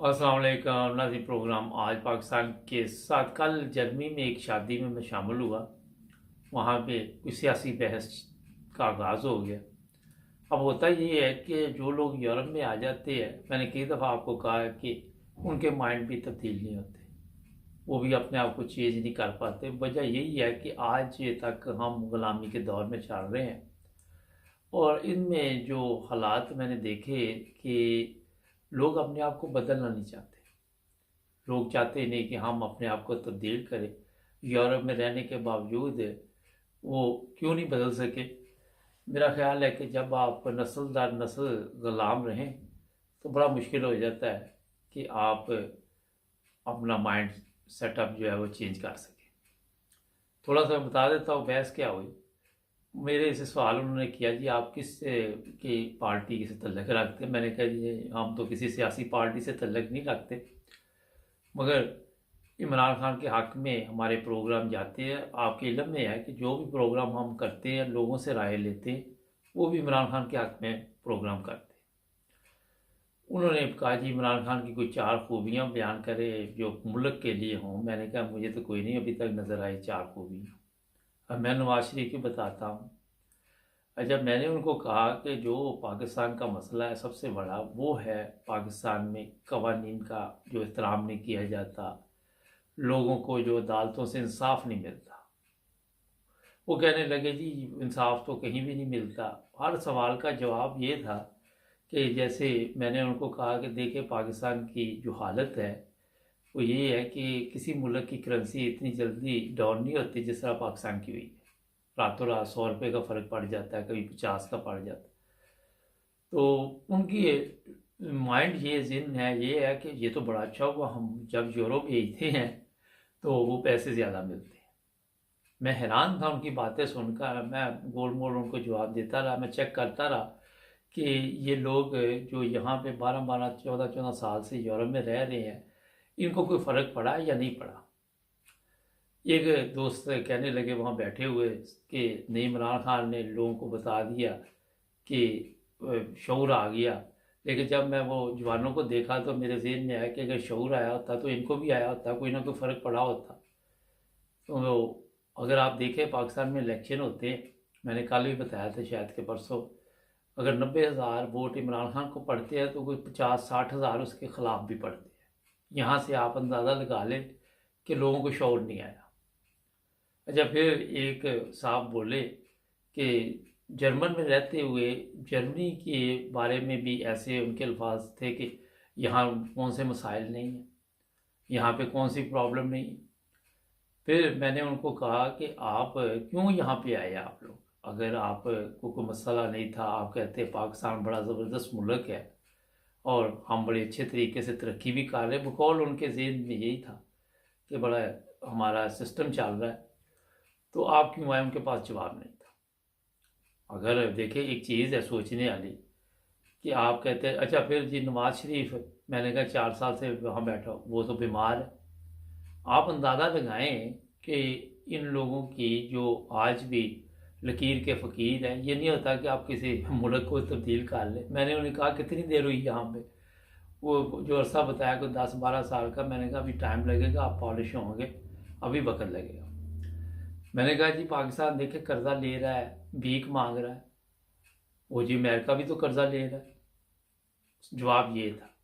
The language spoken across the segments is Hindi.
अस्सलाम वालेकुम नाज़रीन। प्रोग्राम आज पाकिस्तान के साथ। कल जर्मनी में एक शादी में मैं शामिल हुआ। वहाँ पे कुछ सियासी बहस का आगाज़ हो गया। अब होता ये है कि जो लोग यूरोप में आ जाते हैं, मैंने कई दफ़ा आपको कहा है कि उनके माइंड भी तब्दील नहीं होते, वो भी अपने आप को चेंज नहीं कर पाते। वजह यही है कि आज तक हम गुलामी के दौर में चल रहे हैं और इनमें जो हालात मैंने देखे कि लोग अपने आप को बदलना नहीं चाहते। लोग चाहते नहीं कि हम अपने आप को तब्दील करें। यूरोप में रहने के बावजूद वो क्यों नहीं बदल सके। मेरा ख्याल है कि जब आप नस्ल दर नस्ल ग़ुलाम रहें तो बड़ा मुश्किल हो जाता है कि आप अपना माइंड सेटअप जो है वो चेंज कर सकें। थोड़ा सा बता देता हूँ बहस क्या हुई। मेरे से सवाल उन्होंने किया, जी आप किस की पार्टी से तल्लक रखते हैं। मैंने कहा जी हम तो किसी सियासी पार्टी से तल्लक नहीं रखते, मगर इमरान खान के हक़ में हमारे प्रोग्राम जाते हैं। आपके इल्म में है कि जो भी प्रोग्राम हम करते हैं, लोगों से राय लेते हैं, वो भी इमरान खान के हक़ में प्रोग्राम करते हैं। उन्होंने कहा जी इमरान खान की कोई 4 खूबियाँ बयान करे जो मुल्क के लिए हों। मैंने कहा मुझे तो कोई नहीं अभी तक नज़र आई 4 खूबियाँ। अब मैं नवाज शरीफ की बताता हूँ। जब मैंने उनको कहा कि जो पाकिस्तान का मसला है सबसे बड़ा, वो है पाकिस्तान में कवानीन का जो एहतराम नहीं किया जाता, लोगों को जो अदालतों से इंसाफ नहीं मिलता। वो कहने लगे जी इंसाफ तो कहीं भी नहीं मिलता। हर सवाल का जवाब ये था कि जैसे मैंने उनको कहा कि देखिए पाकिस्तान की जो हालत है वो ये है कि किसी मुल्क की करेंसी इतनी जल्दी डाउन नहीं होती जिस तरह पाकिस्तान की हुई है। रातों रात 100 रुपये का फ़र्क पड़ जाता है, कभी 50 का पड़ जाता है। तो उनकी माइंड ये जिन है ये है कि ये तो बड़ा अच्छा हुआ हम जब यूरोप भेजते हैं तो वो पैसे ज़्यादा मिलते हैं। मैं हैरान था उनकी बातें सुनकर। मैं गोल मोल उनको जवाब देता रहा, मैं चेक करता रहा कि ये लोग जो यहाँ पे 12-12 14-14 साल से यूरोप में रह रहे हैं, इनको कोई फ़र्क पड़ा या नहीं पड़ा। एक दोस्त कहने लगे वहाँ बैठे हुए कि नहीं इमरान खान ने लोगों को बता दिया कि शऊर आ गया। लेकिन जब मैं वो जवानों को देखा तो मेरे ज़हन में आया कि अगर शऊर आया होता तो इनको भी आया होता, कोई ना कोई फ़र्क पड़ा होता। तो अगर आप देखें पाकिस्तान में इलेक्शन होते हैं, मैंने कल भी बताया था शायद के परसों, अगर 90,000 वोट इमरान खान को पड़ते हैं तो कोई 50-60 हज़ार उसके ख़िलाफ़ भी पड़ते हैं। यहाँ से आप अंदाज़ा लगा लें कि लोगों को शऊर नहीं आया। अच्छा, फिर एक साहब बोले कि जर्मन में रहते हुए जर्मनी के बारे में भी ऐसे उनके अल्फाज थे कि यहाँ कौन से मसाइल नहीं हैं, यहाँ पे कौन सी प्रॉब्लम नहीं है। फिर मैंने उनको कहा कि आप क्यों यहाँ पे आए आप लोग, अगर आप को कोई मसला नहीं था। आप कहते हैं पाकिस्तान बड़ा ज़बरदस्त मुल्क है और हम बड़े अच्छे तरीके से तरक्की भी कर रहे हैं। बकौल उनके ज़हन में यही था कि बड़ा हमारा सिस्टम चल रहा है, तो आप क्यों आए। उनके पास जवाब नहीं था। अगर देखें एक चीज़ है सोचने वाली कि आप कहते हैं अच्छा फिर जी नवाज शरीफ, मैंने कहा 4 साल से वहाँ बैठा वो तो बीमार है। आप अंदाज़ा लगाएं कि इन लोगों की जो आज भी लकीर के फ़कीर हैं, ये नहीं होता कि आप किसी मुल्क को तब्दील कर लें। मैंने उन्हें कहा कितनी देर हुई यहाँ पे, वो जो अरसा बताया कोई 10-12 साल का। मैंने कहा अभी टाइम लगेगा, आप पॉलिश होंगे, अभी वक्त लगेगा। मैंने कहा जी पाकिस्तान देखे कर्जा ले रहा है, भीख मांग रहा है, वो जी अमेरिका भी तो कर्जा ले रहा है। जवाब ये था।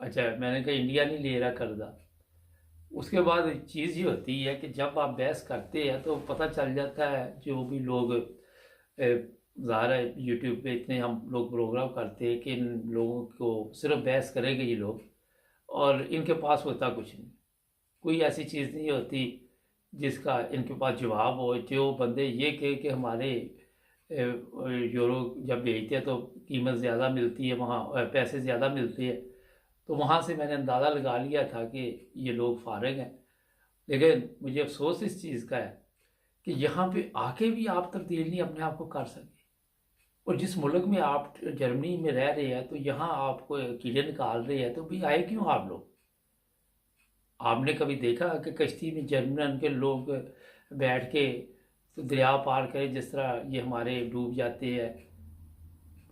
अच्छा, मैंने कहा इंडिया नहीं ले रहा कर्जा। उसके बाद एक चीज़ ये होती है कि जब आप बहस करते हैं तो पता चल जाता है, जो भी लोग ज़ाहिर है यूट्यूब पे इतने हम लोग प्रोग्राम करते हैं कि इन लोगों को सिर्फ बहस करेंगे ये लोग और इनके पास होता कुछ नहीं। कोई ऐसी चीज़ नहीं होती जिसका इनके पास जवाब हो। जो बंदे ये कहे कि हमारे यूरो जब भेजते हैं तो कीमत ज़्यादा मिलती है, वहाँ पैसे ज़्यादा मिलते हैं, तो वहाँ से मैंने अंदाज़ा लगा लिया था कि ये लोग फारिग हैं। लेकिन मुझे अफसोस इस चीज़ का है कि यहाँ पे आके भी आप तब्दील नहीं अपने आप को कर सके। और जिस मुल्क में आप जर्मनी में रह रहे हैं तो यहाँ आपको कीड़े निकाल रहे हैं, तो भाई आए क्यों आप लोग। आपने कभी देखा कि कश्ती में जर्मन के लोग बैठ के तो दरिया पार करें जिस तरह ये हमारे डूब जाते हैं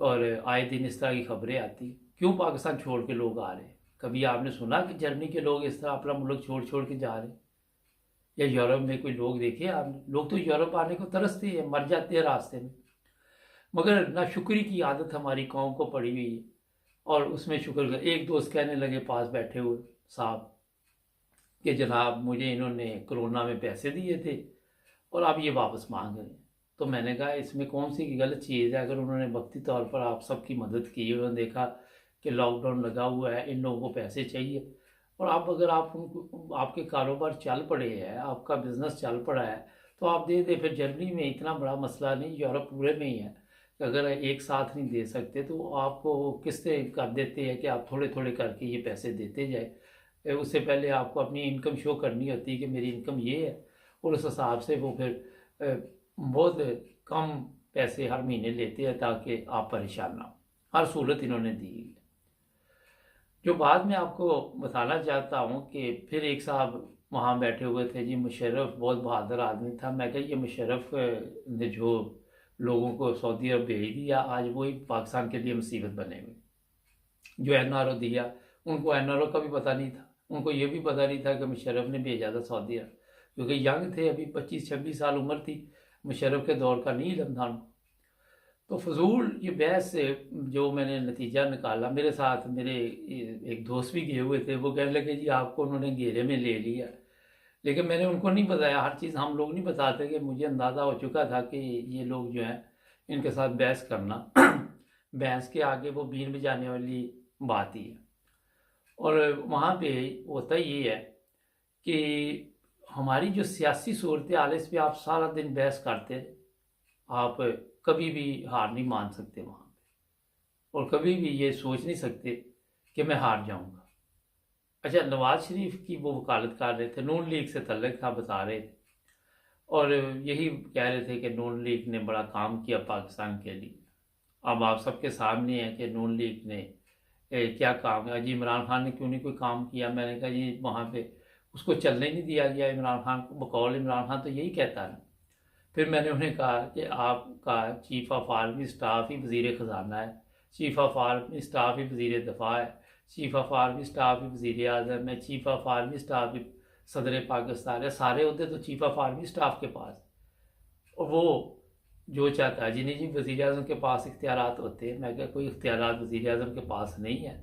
और आए दिन इस तरह की खबरें आती। क्यों पाकिस्तान छोड़ के लोग आ रहे हैं, कभी आपने सुना कि जर्मनी के लोग इस तरह अपना मुल्क छोड़ छोड़ के जा रहे हैं? या यूरोप में कोई लोग देखे आपने? लोग तो यूरोप आने को तरसते हैं, मर जाते हैं रास्ते में। मगर नाशुक्री की आदत हमारी कौम को पड़ी हुई है, और उसमें शुक्र कर। एक दोस्त कहने लगे पास बैठे हुए साहब कि जनाब मुझे इन्होंने कोरोना में पैसे दिए थे और आप ये वापस मांग रहे हैं। तो मैंने कहा इसमें कौन सी गलत चीज़ है? अगर उन्होंने वक्ती तौर पर आप सबकी मदद की, उन्होंने देखा कि लॉकडाउन लगा हुआ है, इन लोगों को पैसे चाहिए, और आप अगर आप उनको, आपके कारोबार चल पड़े हैं, आपका बिजनेस चल पड़ा है, तो आप दे दे। फिर जर्मनी में इतना बड़ा मसला नहीं, यूरोप पूरे में ही है कि अगर एक साथ नहीं दे सकते तो आपको किस्तें कर देते हैं कि आप थोड़े थोड़े करके ये पैसे देते जाए। उससे पहले आपको अपनी इनकम शो करनी होती है कि मेरी इनकम ये है, और उस हिसाब से वो फिर बहुत कम पैसे हर महीने लेते हैं ताकि आप परेशान ना हो। हर सहूलत इन्होंने दी है। जो बात मैं आपको बताना चाहता हूँ कि फिर एक साहब वहाँ बैठे हुए थे जी, मुशर्रफ बहुत बहादुर आदमी था। मैं कहा ये मुशर्रफ ने जो लोगों को सऊदी अरब भेज दिया, आज वही पाकिस्तान के लिए मुसीबत बने हुए। जो एनआरओ दिया, उनको एनआरओ का भी पता नहीं था, उनको ये भी पता नहीं था कि मुशर्रफ ने भेजा था सऊदी अरब, क्योंकि यंग थे, अभी 25-26 साल उम्र थी, मुशर्रफ के दौर का नहीं इल्म था उनको। तो फजूल ये बहस से जो मैंने नतीजा निकाला, मेरे साथ मेरे एक दोस्त भी गए हुए थे, वो कहने लगे जी आपको उन्होंने घेरे में ले लिया। लेकिन मैंने उनको नहीं बताया, हर चीज़ हम लोग नहीं बताते, कि मुझे अंदाज़ा हो चुका था कि ये लोग जो हैं इनके साथ बहस करना बहस के आगे वो बीन बजाने वाली बात ही है। और वहाँ पे होता ये है कि हमारी जो सियासी सूरत हाल है, इस पर आप सारा दिन बहस करते रहे, आप कभी भी हार नहीं मान सकते वहाँ पे, और कभी भी ये सोच नहीं सकते कि मैं हार जाऊँगा। अच्छा, नवाज शरीफ की वो वकालत कर रहे थे, नून लीग से तल्लक था, बता रहे थे, और यही कह रहे थे कि नून लीग ने बड़ा काम किया पाकिस्तान के लिए। अब आप सबके सामने है कि नून लीग ने क्या काम है। जी इमरान खान ने क्यों नहीं कोई काम किया? मैंने कहा जी वहाँ पे उसको चलने नहीं दिया गया इमरान खान को। बकौल इमरान खान तो यही कहता है। फिर मैंने उन्हें कहा कि आपका चीफ ऑफ आर्मी स्टाफ ही वज़ीर ख़जाना है, चीफ ऑफ आर्मी स्टाफ ही वज़ीर दफ़ा है, चीफ ऑफ आर्मी स्टाफ ही वज़ीर आज़म है, चीफ ऑफ आर्मी स्टाफ ही सदर पाकिस्तान है। सारे होते तो चीफ ऑफ आर्मी स्टाफ के पास, और वो जो चाहता है जी नहीं जी वज़ीर आज़म के पास इख्तियारात होते हैं। मैं क्या, कोई इख्तियारात वज़ीर आज़म के पास नहीं है।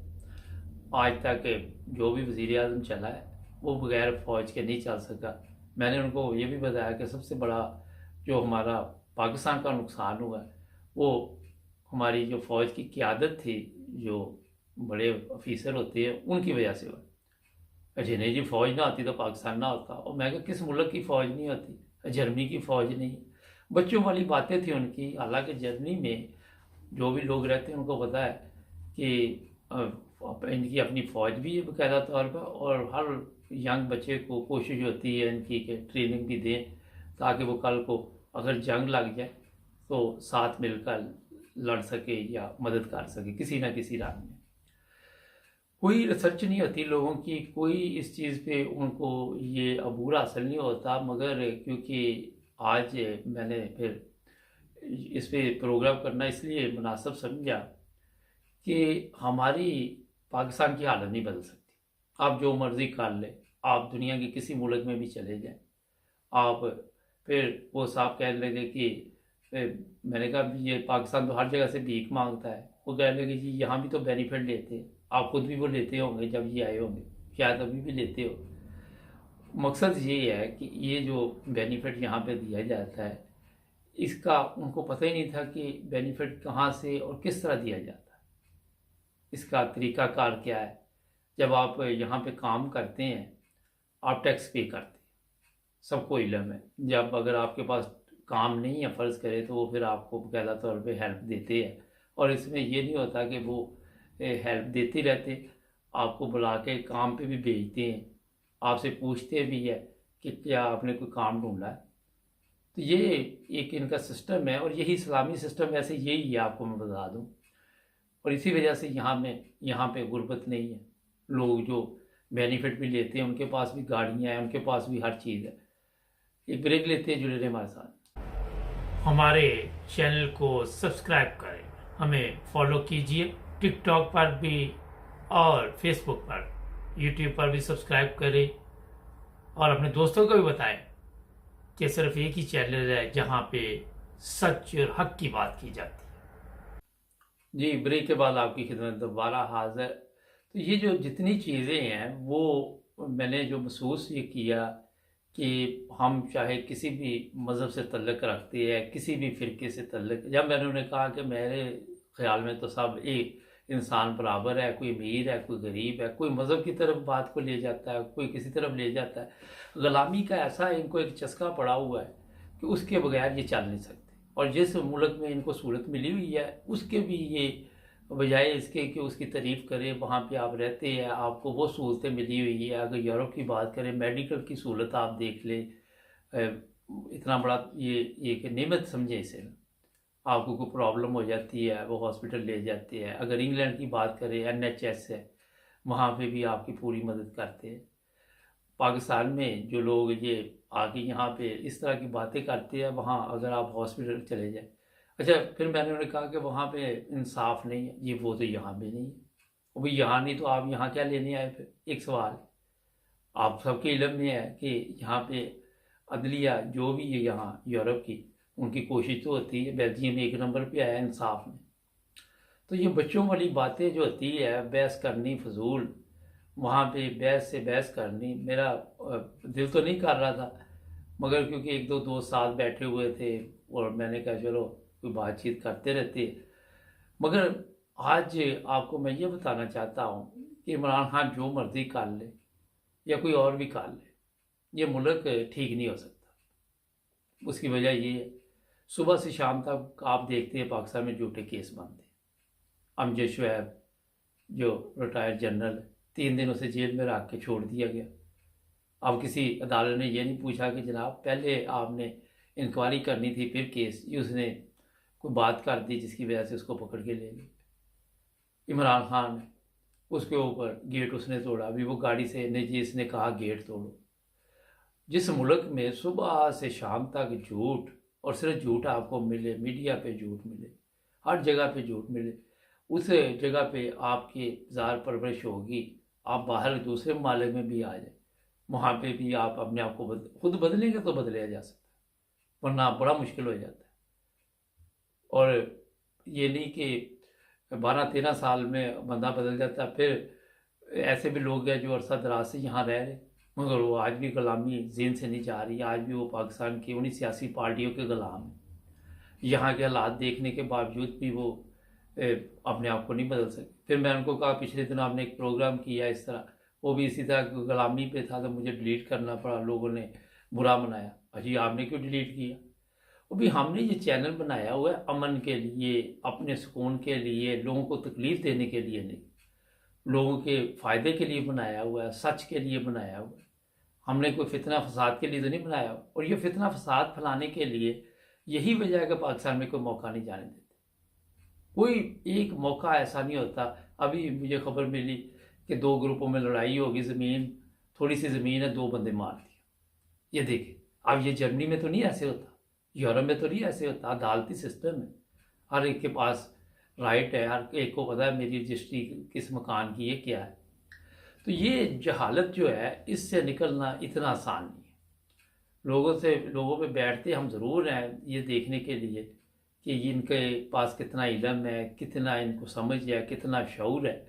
आज तक जो भी वज़ीर आज़म चला है वो बगैर फ़ौज के नहीं चल सका। मैंने उनको ये भी बताया कि सबसे बड़ा जो हमारा पाकिस्तान का नुकसान हुआ है वो हमारी जो फ़ौज की क़यादत थी, जो बड़े ऑफिसर होते हैं उनकी वजह से हुआ। अच्छा नहीं जी फ़ौज ना आती तो पाकिस्तान ना होता। और मैं क्या, किस मुल्क की फ़ौज नहीं होती? जर्मनी की फ़ौज नहीं? बच्चों वाली बातें थी उनकी। हालांकि जर्मनी में जो भी लोग रहते हैं उनको पता है कि इनकी अपनी फ़ौज भी है बाकायदा तौर पर, और हर यंग बच्चे को कोशिश होती है इनकी कि ट्रेनिंग भी दें ताकि वो कल को अगर जंग लग जाए तो साथ मिलकर लड़ सके या मदद कर सके किसी ना किसी राह में। कोई रिसर्च नहीं होती लोगों की, कोई इस चीज़ पे उनको ये अबूर हासिल नहीं होता। मगर क्योंकि आज मैंने फिर इस पे प्रोग्राम करना इसलिए मुनासिब समझा कि हमारी पाकिस्तान की हालत नहीं बदल सकती। आप जो मर्ज़ी कर ले, आप दुनिया के किसी मुल्क में भी चले जाएं, आप फिर वो साहब कहने लगे कि मैंने कहा ये पाकिस्तान तो हर जगह से भीख मांगता है। वो कहने लगे जी यहाँ भी तो बेनिफिट लेते हैं, आप खुद भी वो लेते होंगे जब ये आए होंगे, शायद अभी भी लेते हो। मकसद ये है कि ये जो बेनिफिट यहाँ पे दिया जाता है इसका उनको पता ही नहीं था कि बेनिफिट कहाँ से और किस तरह दिया जाता है, इसका तरीक़ाकार क्या है। जब आप यहाँ पे काम करते हैं आप टैक्स पे करते हैं, सबको इल्म है। जब अगर आपके पास काम नहीं है फ़र्ज़ करें तो वो फिर आपको बाकायदा तौर पे हेल्प देते हैं, और इसमें ये नहीं होता कि वो हेल्प देते रहते, आपको बुला के काम पे भी भेजते हैं, आपसे पूछते भी है कि क्या आपने कोई काम ढूंढा है। तो ये एक इनका सिस्टम है, और यही इस्लामी सिस्टम वैसे यही है, आपको मैं बता दूं। और इसी वजह से यहाँ पे गुर्बत नहीं है। लोग जो बेनिफिट भी लेते हैं उनके पास भी गाड़ियाँ हैं, उनके पास भी हर चीज़ है। एक ब्रेक लेते हैं, जुड़े रहे हमारे साथ। हमारे चैनल को सब्सक्राइब करें, हमें फॉलो कीजिए, टिकटॉक पर भी और फेसबुक पर, यूट्यूब पर भी सब्सक्राइब करें और अपने दोस्तों को भी बताएं कि सिर्फ एक ही चैनल है जहां पे सच और हक की बात की जाती है। जी, ब्रेक के बाद आपकी खिदमत दोबारा हाजिर। तो ये जो जितनी चीज़ें हैं वो मैंने जो महसूस ये किया कि हम चाहे किसी भी मज़हब से तल्लुक़ रखते हैं, किसी भी फ़िरके से तल्लुक़, जब मैंने उन्हें कहा कि मेरे ख़्याल में तो सब एक इंसान बराबर है, कोई अमीर है, कोई गरीब है, कोई मज़हब की तरफ बात को ले जाता है, कोई किसी तरफ ले जाता है। ग़ुलामी का ऐसा इनको एक चस्का पड़ा हुआ है कि उसके बगैर ये चल नहीं सकते। और जिस मुल्क में इनको सहूलत मिली हुई है उसके भी ये बजाय इसके कि उसकी तारीफ़ करें, वहाँ पे आप रहते हैं, आपको वो सहूलतें मिली हुई है। अगर यूरोप की बात करें, मेडिकल की सहूलत आप देख लें, इतना बड़ा ये एक नेमत समझे इसे। आपको कोई प्रॉब्लम हो जाती है वो हॉस्पिटल ले जाते हैं। अगर इंग्लैंड की बात करें, NHS है, वहाँ पे भी आपकी पूरी मदद करते हैं। पाकिस्तान में जो लोग ये आके यहाँ पे इस तरह की बातें करते हैं, वहाँ अगर आप हॉस्पिटल चले जाए, अच्छा फिर मैंने उन्हें कहा कि वहाँ पे इंसाफ नहीं है। ये वो तो यहाँ भी नहीं है। वो भी यहाँ नहीं तो आप यहाँ क्या लेने आए? फिर एक सवाल, आप सबके इल्म में है कि यहाँ पे अदलिया जो भी है यहाँ यूरोप की, उनकी कोशिश तो होती है, बेल्जियम एक नंबर पे आया इंसाफ में। तो ये बच्चों वाली बातें जो होती है, बहस करनी फजूल, वहाँ पे बहस से बहस करनी, मेरा दिल तो नहीं कर रहा था, मगर क्योंकि एक दो दोस्त साथ बैठे हुए थे और मैंने कहा चलो कोई बातचीत करते रहते। मगर आज आपको मैं ये बताना चाहता हूँ कि इमरान खान जो मर्जी कर ले या कोई और भी कर ले, ये मुल्क ठीक नहीं हो सकता। उसकी वजह ये है, सुबह से शाम तक आप देखते हैं पाकिस्तान में झूठे केस बनते हैं। अमजद शुएब जो रिटायर्ड जनरल है, 3 दिन उसे जेल में रख के छोड़ दिया गया। अब किसी अदालत ने ये नहीं पूछा कि जनाब पहले आपने इंक्वायरी करनी थी फिर केस, ये उसने कोई बात कर दी जिसकी वजह से उसको पकड़ के ले गए। इमरान खान उसके ऊपर गेट उसने तोड़ा, अभी वो गाड़ी से नहीं, इसने कहा गेट तोड़ो। जिस मुल्क में सुबह से शाम तक झूठ और सिर्फ झूठ आपको मिले, मीडिया पे झूठ मिले, हर जगह पे झूठ मिले, उस जगह पे आपकी ज़ार परवरिश होगी। आप बाहर दूसरे ममालिक में भी आ जाए, वहाँ पे भी आप अपने आप को खुद बदलेंगे तो बदला जा सकता है, वरना बड़ा मुश्किल हो जाता है। और ये नहीं कि 12-13 साल में बंदा बदल जाता है। फिर ऐसे भी लोग हैं जो अरसा दराज से यहाँ रह रहे, मगर वो आज भी ग़ुलामी ज़हन से नहीं जा रही। आज भी वो पाकिस्तान की उन्हीं सियासी पार्टियों के ग़ुलाम हैं। यहाँ के हालात देखने के बावजूद भी वो अपने आप को नहीं बदल सकते। फिर मैं उनको कहा, पिछले दिन आपने एक प्रोग्राम किया इस तरह, वो भी इसी तरह ग़ुलामी पे था, तो मुझे डिलीट करना पड़ा, लोगों ने बुरा मनाया। अजी आपने क्यों डिलीट किया? वो भी हमने ये चैनल बनाया हुआ है अमन के लिए, अपने सुकून के लिए, लोगों को तकलीफ़ देने के लिए नहीं, लोगों के फ़ायदे के लिए बनाया हुआ है, सच के लिए बनाया हुआ है। हमने कोई फितना फसाद के लिए तो नहीं बनाया। और ये फितना फसाद फैलाने के लिए यही वजह है कि पाकिस्तान में कोई मौका नहीं जाने देते। कोई एक मौका ऐसा नहीं होता। अभी मुझे खबर मिली कि 2 ग्रुपों में लड़ाई होगी, ज़मीन, थोड़ी सी ज़मीन है, 2 बंदे मार दिए। ये देखें, अब ये जर्मनी में तो नहीं ऐसे होता, यूरोप में तो नहीं ऐसे होता। अदालती सिस्टम है, हर एक के पास राइट है, हर एक को पता है मेरी रजिस्ट्री किस मकान की है क्या है। तो ये जहालत जो है, इससे निकलना इतना आसान नहीं है। लोगों पे बैठते हम ज़रूर हैं ये देखने के लिए कि इनके पास कितना इल्म है, कितना इनको समझ है, कितना शऊर है।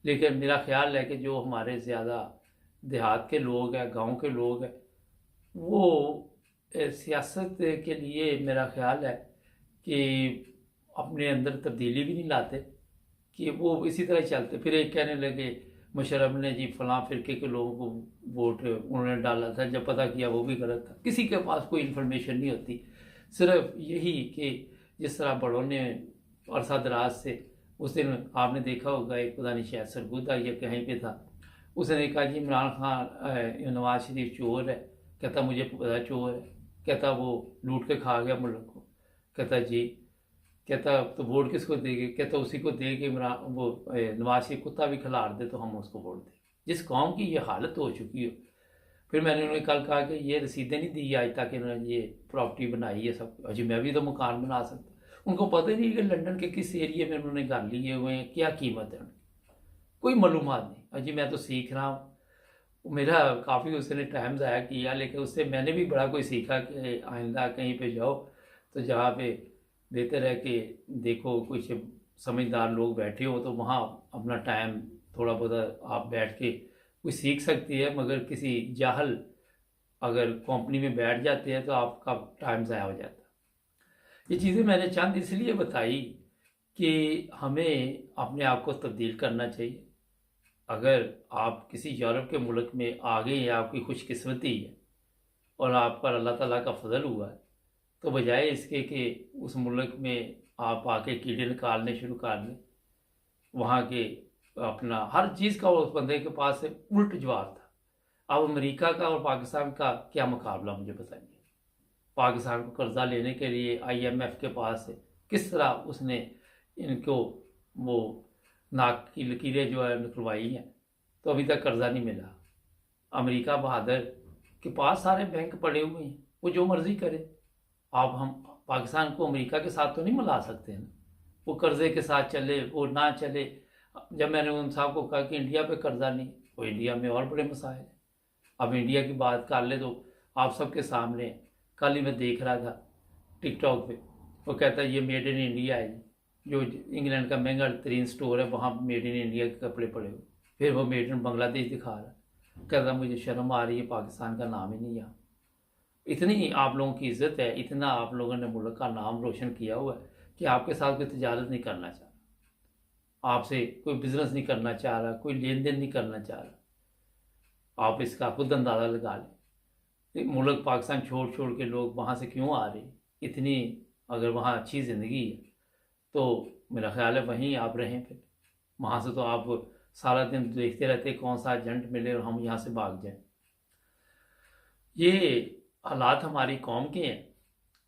लेकिन मेरा ख्याल है कि जो हमारे ज़्यादा देहात के लोग हैं, गांव के लोग हैं, वो सियासत के लिए मेरा ख्याल है कि अपने अंदर तब्दीली भी नहीं लाते, कि वो इसी तरह चलते। फिर एक कहने लगे मुशर्रफ ने जी फलां फ़िरके के लोगों को वोट उन्होंने डाला था, जब पता किया वो भी गलत था। किसी के पास कोई इन्फॉर्मेशन नहीं होती, सिर्फ यही कि जिस तरह बड़ों ने अरसा दराज से, उस दिन आपने देखा होगा एक पता नहीं शायद सरगुदा या कहीं पे था, उसने कहा जी इमरान खान नवाज शरीफ चोर है। कहता मुझे पता चोर है। कहता वो लूट के खा गया मुल्क को। कहता जी, कहता तो वोट किसको देंगे? कहता उसी को देंगे इमरान वो नवाज शरीफ कुत्ता भी खिलाड़ दे तो हम उसको वोट दें। जिस कौम की ये हालत हो चुकी हो। फिर मैंने उन्हें कल कहा कि ये रसीदें नहीं दी आज तक इन्होंने, ये प्रॉपर्टी बनाई है सब। अजी मैं भी तो मकान बना सकता। उनको पता ही नहीं कि लंदन के किस एरिए में उन्होंने घर लिए हुए हैं, क्या कीमत है उनकी। कोई मालूमात नहीं। अजी मैं तो सीख रहा हूँ। मेरा काफ़ी उसने टाइम ज़ाया किया, लेकिन उससे मैंने भी बड़ा कोई सीखा कि आइंदा कहीं पे जाओ तो जहाँ पे बेहतर है कि देखो कुछ समझदार लोग बैठे हो तो वहाँ अपना टाइम थोड़ा बहुत आप बैठ के कुछ सीख सकती है, मगर किसी जाहल अगर कंपनी में बैठ जाते हैं तो आपका टाइम ज़ाया हो जाता है। ये चीज़ें मैंने चंद इसलिए बताई कि हमें अपने आप को तब्दील करना चाहिए। अगर आप किसी यूरोप के मुल्क में आ गए हैं, आपकी खुशकिस्मती है और आप पर अल्लाह ताला का फजल हुआ है, तो बजाय इसके कि उस मुल्क में आप आके कीड़े निकालने शुरू कर दें, वहाँ के अपना हर चीज़ का उस बंदे के पास से उल्ट जवाब था। अब अमेरिका का और पाकिस्तान का क्या मुकाबला, मुझे बताइए। पाकिस्तान को कर्जा लेने के लिए IMF के पास से किस तरह उसने इनको वो नाक की लकीरें जो है निकलवाई हैं, तो अभी तक कर्जा नहीं मिला। अमेरिका बहादुर के पास सारे बैंक पड़े हुए हैं, वो जो मर्जी करे। आप हम पाकिस्तान को अमेरिका के साथ तो नहीं मिला सकते ना, वो कर्जे के साथ चले वो ना चले। जब मैंने उन साहब को कहा कि इंडिया पे कर्जा नहीं, वो इंडिया में और बड़े मसाइल हैं। अब इंडिया की बात कर ले तो आप सबके सामने, कल ही मैं देख रहा था टिकटॉक पे, वो कहता है ये मेड इन इंडिया है। जो इंग्लैंड का महंगा तरीन स्टोर है वहाँ मेड इन इंडिया के कपड़े पड़े हुए, फिर वो मेड इन बांग्लादेश दिखा रहा है। कहता मुझे शर्म आ रही है, पाकिस्तान का नाम ही नहीं यहाँ। इतनी आप लोगों की इज्जत है, इतना आप लोगों ने मुल्क का नाम रोशन किया हुआ है कि आपके साथ कोई तिजारत नहीं करना चाह रहा, आपसे कोई बिजनेस नहीं करना चाह रहा, कोई लेन देन नहीं करना चाह रहा। आप इसका खुद अंदाज़ा लगा लें। मुल्क पाकिस्तान छोड़ छोड़ के लोग वहाँ से क्यों आ रहे, इतनी अगर वहाँ अच्छी ज़िंदगी है तो मेरा ख्याल है वहीं आप रहें। फिर वहाँ से तो आप सारा दिन देखते रहते कौन सा एजेंट मिले और हम यहाँ से भाग जाएं। ये हालात हमारी कौम के हैं।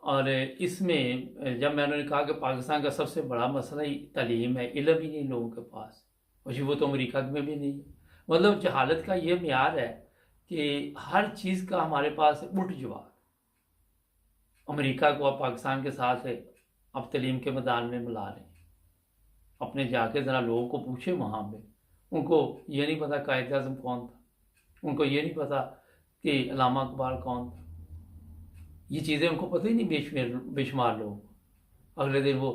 और इसमें जब मैंने कहा कि पाकिस्तान का सबसे बड़ा मसला ही तालीम है, इल्म ही नहीं लोगों के पास, और वो तो अमेरिका में भी नहीं है। मतलब जहालत का ये म्यार है कि हर चीज़ का हमारे पास उल्ट जवाब। अमेरिका को अब पाकिस्तान के साथ अब तलीम के मैदान में मिला रहे हैं। अपने जाके ज़रा लोगों को पूछे वहाँ पे, उनको ये नहीं पता कायद आज़म कौन था, उनको ये नहीं पता कि अल्लामा इकबाल कौन था। ये चीज़ें उनको पता ही नहीं बेशुमार लोगों को। अगले दिन वो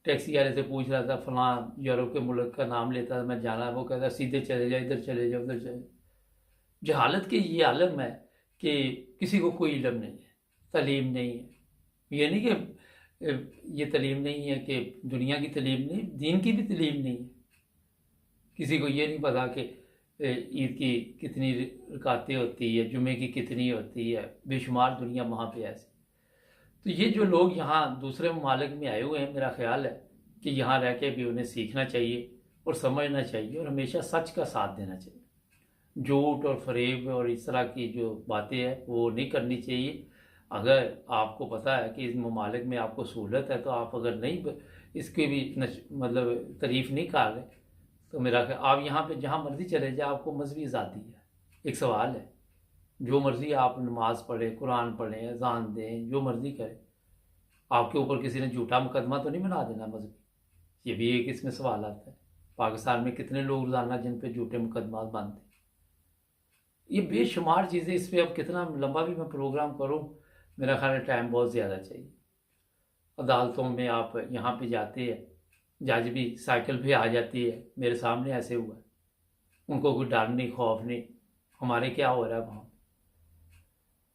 टैक्सी वाले से पूछ रहा था, फलां यूरोप के मुल्क का नाम लेता था, मैं जाना है, वो कहता सीधे चले जाओ, इधर चले जाओ, उधर चले। जहालत के ये आलम है कि किसी को कोई इल्म नहीं है, तलीम नहीं है। ये नहीं कि ये तलीम नहीं है कि दुनिया की तलीम नहीं, दीन की भी तलीम नहीं है। किसी को ये नहीं पता कि ईद की कितनी रकातें होती है, जुमे की कितनी होती है, बेशुमार दुनिया वहाँ पे ऐसे। तो ये जो लोग यहाँ दूसरे ममालिक में आए हुए हैं, मेरा ख्याल है कि यहाँ रह के भी उन्हें सीखना चाहिए और समझना चाहिए और हमेशा सच का साथ देना चाहिए। झूठ और फरेब और इस तरह की जो बातें हैं वो नहीं करनी चाहिए। अगर आपको पता है कि इस ममालिक में आपको सहूलत है तो आप अगर नहीं इसकी भी मतलब तारीफ़ नहीं कर रहे तो मेरा ख्याल आप यहाँ पे जहाँ मर्ज़ी चले जाए, आपको मजहबी आज़ादी है। एक सवाल है, जो मर्ज़ी आप नमाज पढ़ें, कुरान पढ़ें, अजान दें, जो मर्ज़ी करें, आपके ऊपर किसी ने झूठा मुकदमा तो नहीं बना देना मजहबी। ये भी एक इसमें सवाल आता है। पाकिस्तान में कितने लोग रोज़ाना जिन पे झूठे मुकदमा बनते, ये बेशुमार चीज़ें। इस पर अब कितना लंबा भी मैं प्रोग्राम करूँ, मेरा ख्याल है टाइम बहुत ज़्यादा चाहिए। अदालतों में आप यहाँ पे जाते हैं, जज भी साइकिल पे आ जाती है, मेरे सामने ऐसे हुआ है, उनको कोई डर नहीं खौफ नहीं। हमारे क्या हो रहा है वहाँ,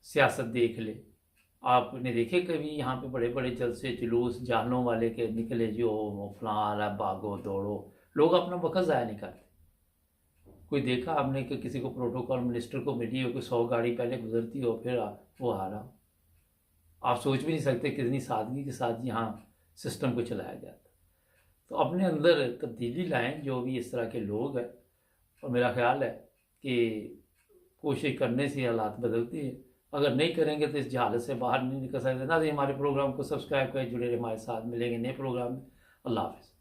सियासत देख ले। आपने देखे कभी यहाँ पे बड़े बड़े जलसे जुलूस जानों वाले के निकले, जो फलां आ रहा भागो दौड़ो, लोग अपना वक्त ज़ाया नहीं करते। कोई देखा आपने कि किसी को प्रोटोकॉल मिनिस्टर को मिली हो, कोई 100 गाड़ी पहले गुजरती हो फिर वो आ रहा हो। आप सोच भी नहीं सकते कितनी सादगी के साथ यहाँ सिस्टम को चलाया जाता। तो अपने अंदर तब्दीली लाएं जो भी इस तरह के लोग हैं, और मेरा ख्याल है कि कोशिश करने से हालात बदलती है। अगर नहीं करेंगे तो इस जहालत से बाहर नहीं निकल सकते। ना ही हमारे प्रोग्राम को सब्सक्राइब करें, जुड़े रहे हमारे साथ। मिलेंगे नए प्रोग्राम में। अल्लाह हाफ़िज़।